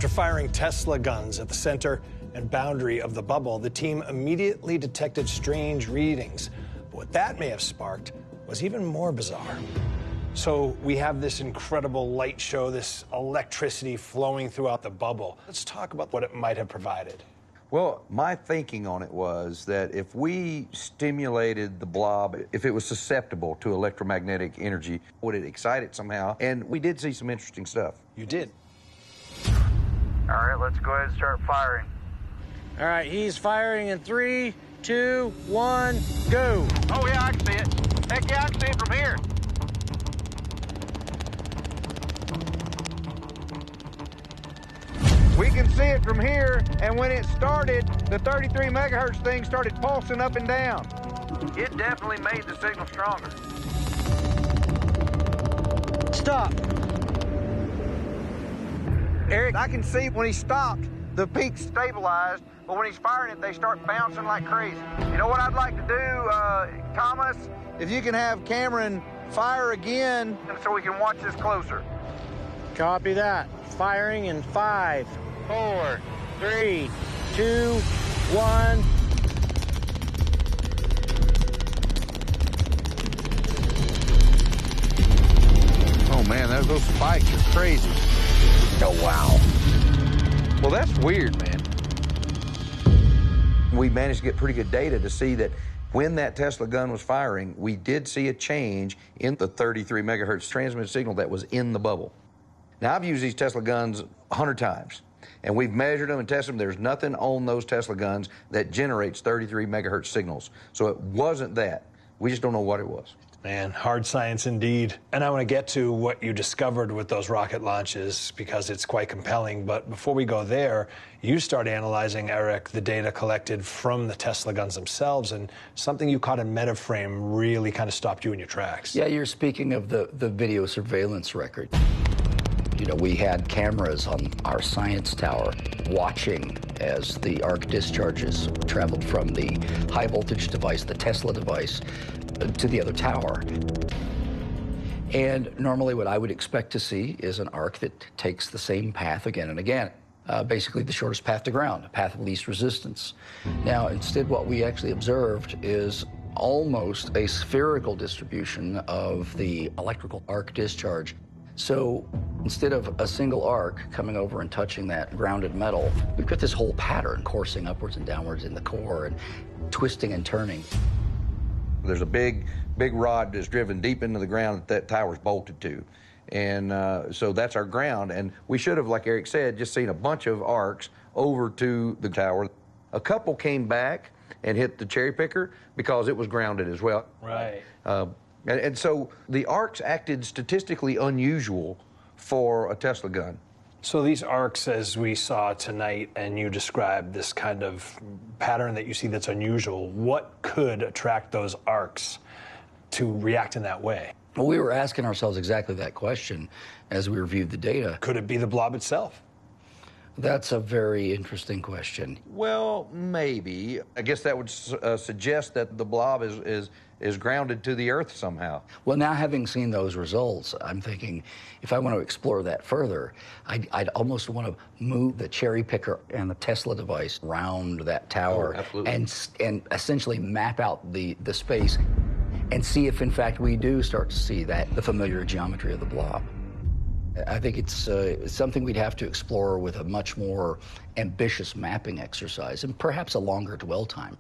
After firing Tesla guns at the center and boundary of the bubble, the team immediately detected strange readings. But what that may have sparked was even more bizarre. So we have this incredible light show, this electricity flowing throughout the bubble. Let's talk about what it might have provided. Well, my thinking on it was that if we stimulated the blob, if it was susceptible to electromagnetic energy, would it excite it somehow? And we did see some interesting stuff. You did. All right, let's go ahead and start firing. All right, he's firing in 3, 2, 1, go. Oh, yeah, I can see it. Heck yeah, I can see it from here. We can see it from here, and when it started, the 33 megahertz thing started pulsing up and down. It definitely made the signal stronger. Stop. Eric, I can see when he stopped, the peak stabilized, but when he's firing it, they start bouncing like crazy. You know what I'd like to do, Thomas? If you can have Cameron fire again so we can watch this closer. Copy that. Firing in 5, 4, 3, 2, 1. Oh, man, those spikes are crazy. Oh, wow. Well, that's weird, man. We managed to get pretty good data to see that when that Tesla gun was firing, we did see a change in the 33 megahertz transmitted signal that was in the bubble. Now, I've used these Tesla guns 100 times, and we've measured them and tested them. There's nothing on those Tesla guns that generates 33 megahertz signals. So it wasn't that. We just don't know what it was. Man, hard science indeed. And I want to get to what you discovered with those rocket launches because it's quite compelling. But before we go there, you start analyzing, Eric, the data collected from the Tesla guns themselves, and something you caught in Metaframe really kind of stopped you in your tracks. Yeah, you're speaking of the video surveillance record. You know, we had cameras on our science tower watching as the arc discharges traveled from the high voltage device, the Tesla device, to the other tower. And normally what I would expect to see is an arc that takes the same path again and again. Basically the shortest path to ground, a path of least resistance. Now, instead what we actually observed is almost a spherical distribution of the electrical arc discharge. So instead of a single arc coming over and touching that grounded metal, we've got this whole pattern coursing upwards and downwards in the core and twisting and turning. There's a big rod that's driven deep into the ground that tower's bolted to. And so that's our ground. And we should have, like Eric said, just seen a bunch of arcs over to the tower. A couple came back and hit the cherry picker because it was grounded as well. Right. And so the arcs acted statistically unusual for a Tesla gun. So these arcs, as we saw tonight, and you described this kind of pattern that you see that's unusual, what could attract those arcs to react in that way? Well, we were asking ourselves exactly that question as we reviewed the data. Could it be the blob itself? That's a very interesting question. Well, maybe. I guess that would suggest that the blob is grounded to the Earth somehow. Well, now having seen those results, I'm thinking if I want to explore that further, I'd almost want to move the cherry picker and the Tesla device around that tower and essentially map out the space and see if, in fact, we do start to see the familiar geometry of the blob. I think it's something we'd have to explore with a much more ambitious mapping exercise and perhaps a longer dwell time.